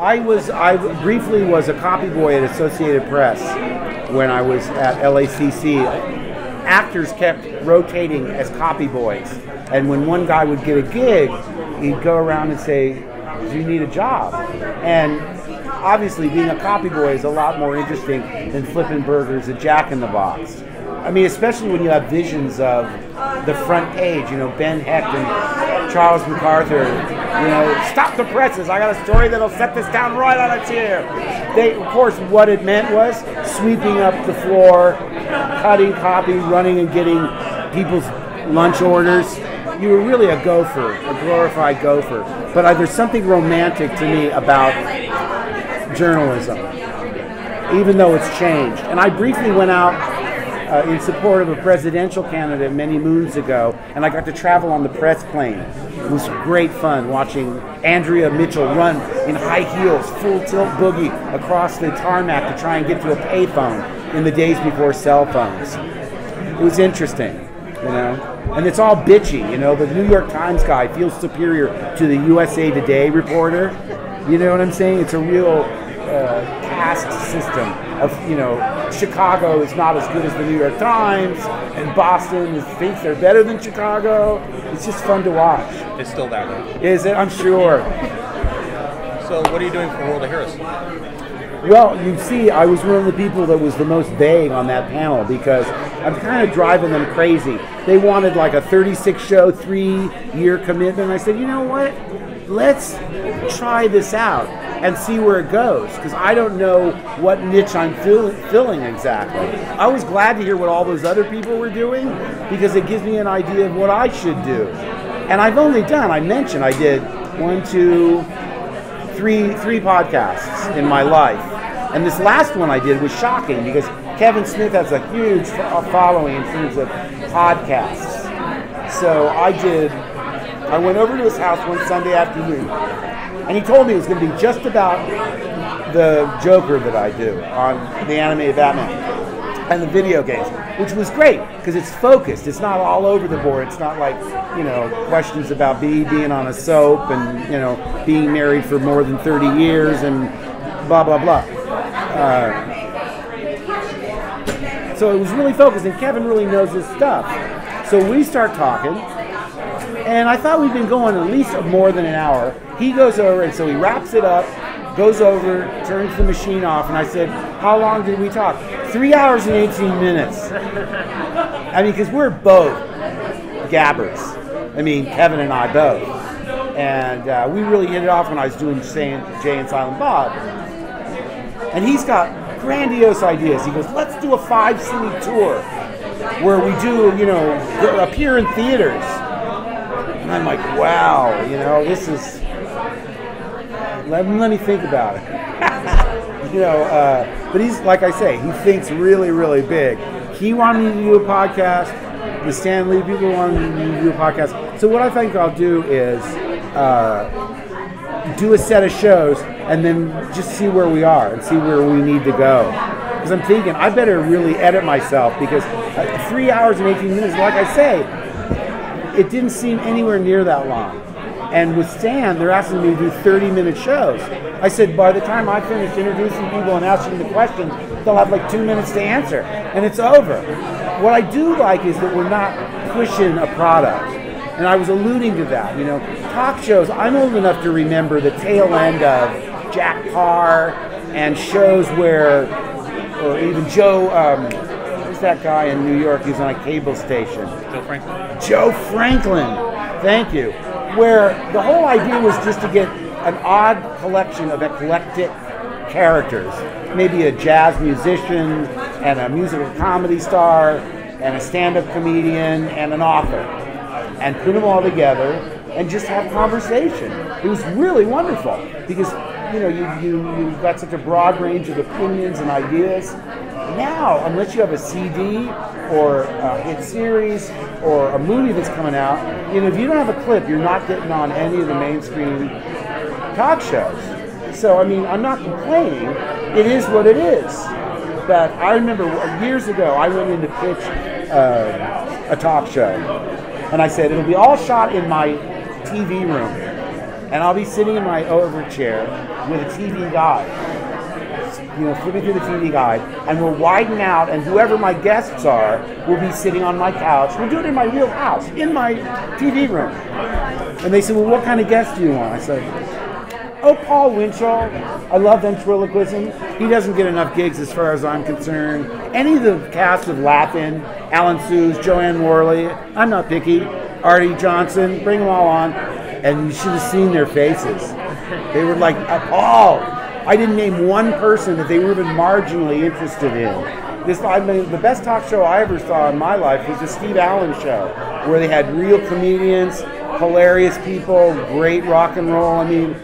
I briefly was a copy boy at Associated Press when I was at LACC. Actors kept rotating as copy boys, and when one guy would get a gig, he'd go around and say, "Do you need a job?" And obviously, being a copy boy is a lot more interesting than flipping burgers at Jack in the Box. I mean, especially when you have visions of the front page, Ben Hecht and Charles MacArthur, stop the presses, I got a story that'll set this down right on its ear. Of course, what it meant was sweeping up the floor, cutting copy, running and getting people's lunch orders. You were really a gopher, a glorified gopher. But there's something romantic to me about journalism, even though it's changed. And I briefly went out in support of a presidential candidate many moons ago, and I got to travel on the press plane. It was great fun watching Andrea Mitchell run in high heels, full tilt boogie across the tarmac to try and get to a payphone in the days before cell phones. It was interesting, and it's all bitchy. The New York Times guy feels superior to the USA Today reporter. You know what I'm saying? It's a real caste system of, Chicago is not as good as the New York Times, and Boston thinks they're better than Chicago. It's just fun to watch. It's still that way. Is it? I'm sure. So what are you doing for World of Heroes? Well, you see, I was one of the people that was the most vague on that panel because I'm kind of driving them crazy. They wanted like a 36-show, 3-year commitment. I said, you know what? Let's try this out and see where it goes, because I don't know what niche I'm filling exactly. I was glad to hear what all those other people were doing, because it gives me an idea of what I should do. And I've only done, I mentioned I did 3 podcasts in my life. And this last one I did was shocking, because Kevin Smith has a huge following in terms of podcasts. So I went over to his house one Sunday afternoon, and he told me it was going to be just about the Joker that I do on the animated Batman and the video games, which was great because it's focused. It's not all over the board. It's not like, questions about being on a soap and, being married for more than 30 years and blah, blah, blah. So it was really focused, and Kevin really knows his stuff. So we start talking, and I thought we'd been going at least more than an hour. He goes over, and so he wraps it up, goes over, turns the machine off, and I said, how long did we talk? 3 hours and 18 minutes. I mean, because we're both gabbers. I mean, Kevin and I both. And we really hit it off when I was doing Jay and Silent Bob. And he's got grandiose ideas. He goes, let's do a 5-city tour where we do, appear in theaters. And I'm like, wow, this is... Let me think about it. But he's, like I say, he thinks really, really big. He wanted me to do a podcast. The Stan Lee people wanted me to do a podcast. So what I think I'll do is do a set of shows and then just see where we are and see where we need to go. Because I'm thinking I better really edit myself, because 3 hours and 18 minutes, like I say, it didn't seem anywhere near that long. And with Stan, they're asking me to do 30-minute shows. I said, by the time I finish introducing people and asking the questions, they'll have like 2 minutes to answer, and it's over. What I do like is that we're not pushing a product. And I was alluding to that, Talk shows, I'm old enough to remember the tail end of Jack Parr and shows where, or even Joe, who's that guy in New York who's on a cable station? Joe Franklin. Joe Franklin, thank you. Where the whole idea was just to get an odd collection of eclectic characters, maybe a jazz musician and a musical comedy star and a stand-up comedian and an author, and put them all together and just have conversation. It was really wonderful because you've got such a broad range of opinions and ideas. Now, unless you have a CD or a hit series or a movie that's coming out, if you don't have a clip, you're not getting on any of the mainstream talk shows. So, I'm not complaining. It is what it is. But I remember years ago, I went in to pitch a talk show. And I said, it'll be all shot in my TV room. And I'll be sitting in my over chair with a TV guide, flipping through the TV guide, and we'll widen out, and whoever my guests are will be sitting on my couch. We'll do it in my real house, in my TV room. And they said, well, what kind of guests do you want? I said, oh, Paul Winchell. I love ventriloquism. He doesn't get enough gigs as far as I'm concerned. Any of the cast of Laugh-In, Alan Sues, Joanne Worley, I'm not picky, Artie Johnson, bring them all on. And you should have seen their faces. They were like appalled. I didn't name one person that they were even marginally interested in. The best talk show I ever saw in my life was the Steve Allen show, where they had real comedians, hilarious people, great rock and roll. And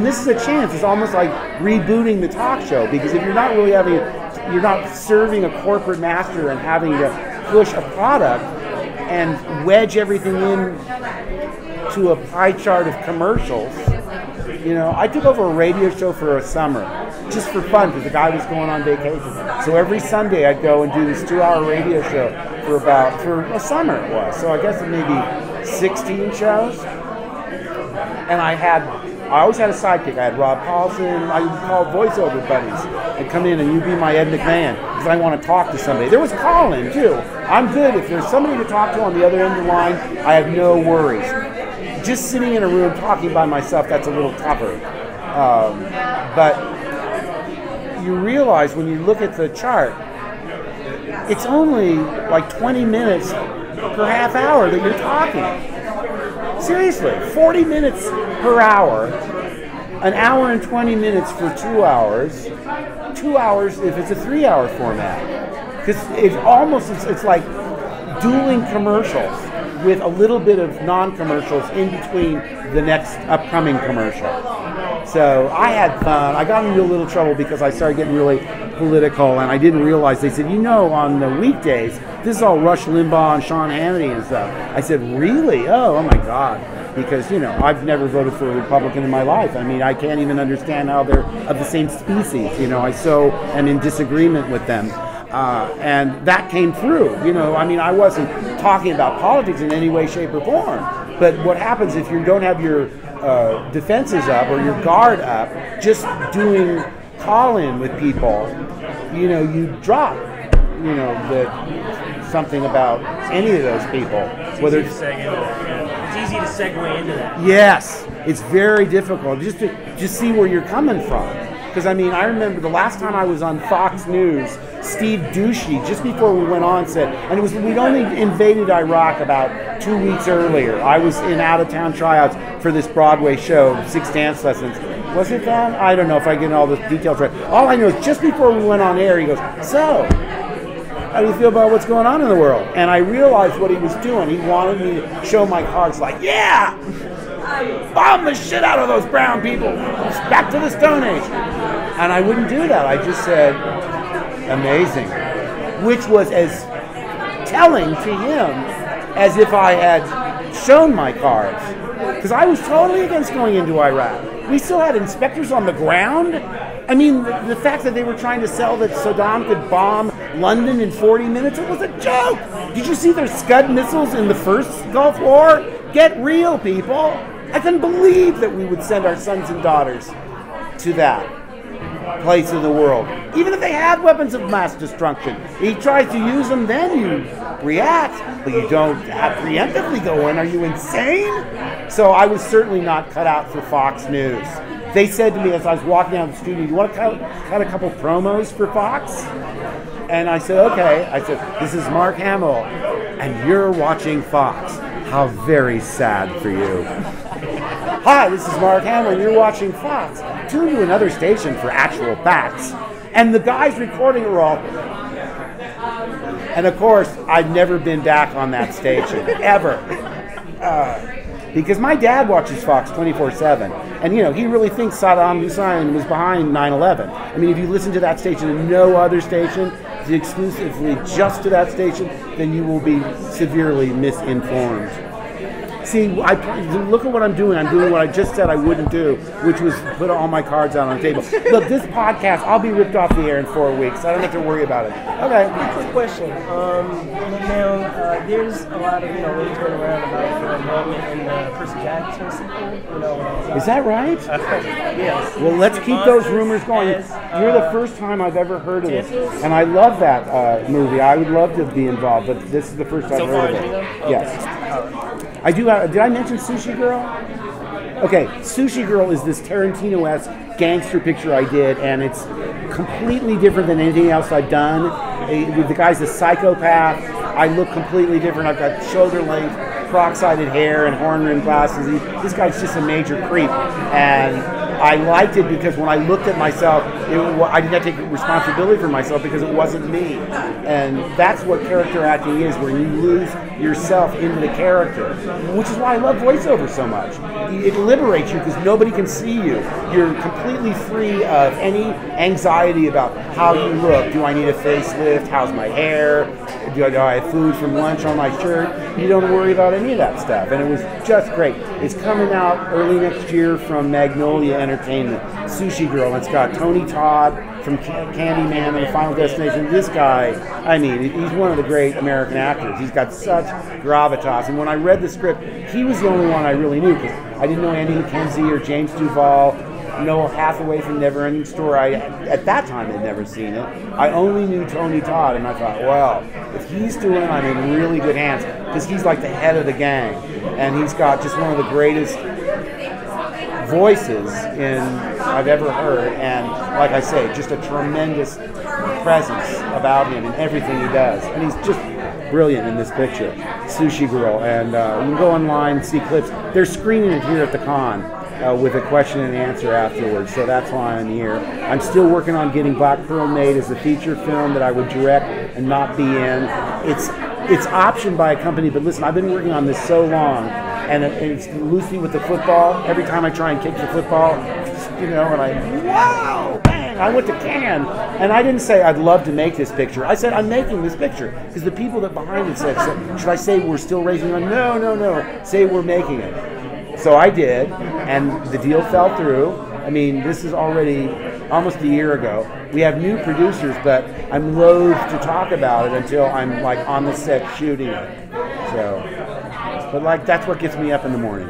this is a chance. It's almost like rebooting the talk show, because if you're not really you're not serving a corporate master and having to push a product and wedge everything in to a pie chart of commercials. I took over a radio show for a summer, just for fun, because the guy was going on vacation. So every Sunday I'd go and do this 2-hour radio show for a summer it was. So I guess maybe 16 shows. And I always had a sidekick. I had Rob Paulson. I called voiceover buddies and come in and you be my Ed McMahon, because I want to talk to somebody. There was call-in too. I'm good. If there's somebody to talk to on the other end of the line, I have no worries. Just sitting in a room talking by myself, that's a little tougher. But you realize when you look at the chart, it's only like 20 minutes per half hour that you're talking. Seriously, 40 minutes per hour, an hour and 20 minutes for 2 hours, 2 hours if it's a 3-hour format. Because it's like dueling commercials with a little bit of non-commercials in between the next upcoming commercial. So I had fun. I got into a little trouble because I started getting really political, and I didn't realize. They said, on the weekdays, this is all Rush Limbaugh and Sean Hannity and stuff. I said, really? Oh my God. Because, I've never voted for a Republican in my life. I can't even understand how they're of the same species. I so am in disagreement with them. And that came through, I wasn't talking about politics in any way, shape, or form. But what happens if you don't have your defenses up or your guard up, just doing call-in with people, you drop, something about any of those people. Whether it's easy to segue into that. Yes, it's very difficult just to see where you're coming from. Because, I remember the last time I was on Fox News, Steve Ducey, just before we went on, said, and we'd only invaded Iraq about 2 weeks earlier. I was in out-of-town tryouts for this Broadway show, 6 dance lessons. Was it that? I don't know if I get all the details right. All I know is just before we went on air, he goes, so, how do you feel about what's going on in the world? And I realized what he was doing. He wanted me to show my cards like, yeah! Bomb the shit out of those brown people. Back to the Stone Age. And I wouldn't do that. I just said, amazing. Which was as telling to him as if I had shown my cards. Because I was totally against going into Iraq. We still had inspectors on the ground. The fact that they were trying to sell that Saddam could bomb London in 40 minutes, it was a joke. Did you see their Scud missiles in the first Gulf War? Get real, people. I couldn't believe that we would send our sons and daughters to that place in the world. Even if they had weapons of mass destruction. He tries to use them, then you react. But you don't preemptively go in. Are you insane? So I was certainly not cut out for Fox News. They said to me as I was walking out of the studio, you want to cut a couple promos for Fox? And I said, okay. I said, this is Mark Hamill, and you're watching Fox. How very sad for you. Hi, this is Mark Hamill, and you're watching Fox. Tune to another station for actual facts. And the guys recording are all... And of course, I've never been back on that station, ever. Because my dad watches Fox 24/7. And, he really thinks Saddam Hussein was behind 9/11. If you listen to that station and no other station, exclusively just to that station, then you will be severely misinformed. See, look at what I'm doing. I'm doing what I just said I wouldn't do, which was put all my cards out on the table. Look, this podcast, I'll be ripped off the air in 4 weeks. I don't have to worry about it. Okay. Quick question. Now, there's a lot of, when you turn around about your involvement in the Percy Jackson sequel, Is that right? Yes. Well, let's keep those rumors going. You're the first time I've ever heard of this. And I love that movie. I would love to be involved, but this is the first I've heard of it. Yes. I do. Did I mention Sushi Girl? Okay, Sushi Girl is this Tarantino-esque gangster picture I did, and it's completely different than anything else I've done. The guy's a psychopath. I look completely different. I've got shoulder-length, croc-sided hair and horn-rimmed glasses. This guy's just a major creep, and I liked it because when I looked at myself, I didn't have to take responsibility for myself because it wasn't me. And that's what character acting is, where you lose yourself into the character, which is why I love voiceover so much. It liberates you because nobody can see you. You're completely free of any anxiety about how you look. Do I need a facelift? How's my hair? Do I have food from lunch on my shirt? You don't worry about any of that stuff. And it was just great. It's coming out early next year from Magnolia Entertainment. Sushi Girl. It's got Tony Todd from Candyman and Final Destination. This guy, I mean, he's one of the great American actors. He's got such gravitas. And when I read the script, he was the only one I really knew because I didn't know Andy McKenzie or James Duvall, Noel Hathaway from Neverending Story. At that time, I'd never seen it. I only knew Tony Todd, and I thought, well, if he's doing it, I'm in really good hands because he's like the head of the gang, and he's got just one of the greatest voices I've ever heard, and like I say, just a tremendous presence about him in everything he does, and he's just brilliant in this picture, Sushi Girl. And you can go online and see clips. They're screening it here at the con with a question and answer afterwards, so that's why I'm here. I'm still working on getting Black Pearl made as a feature film that I would direct and not be in. It's optioned by a company, but listen, I've been working on this so long, and it's Lucy with the football. Every time I try and kick the football, and wow, bang! I went to Cannes, and I didn't say I'd love to make this picture. I said I'm making this picture because the people that behind it said, should I say we're still raising money? No. Say we're making it. So I did, and the deal fell through. I mean, this is already almost a year ago. We have new producers, but I'm loath to talk about it until I'm like on the set shooting it. So, but like that's what gets me up in the morning.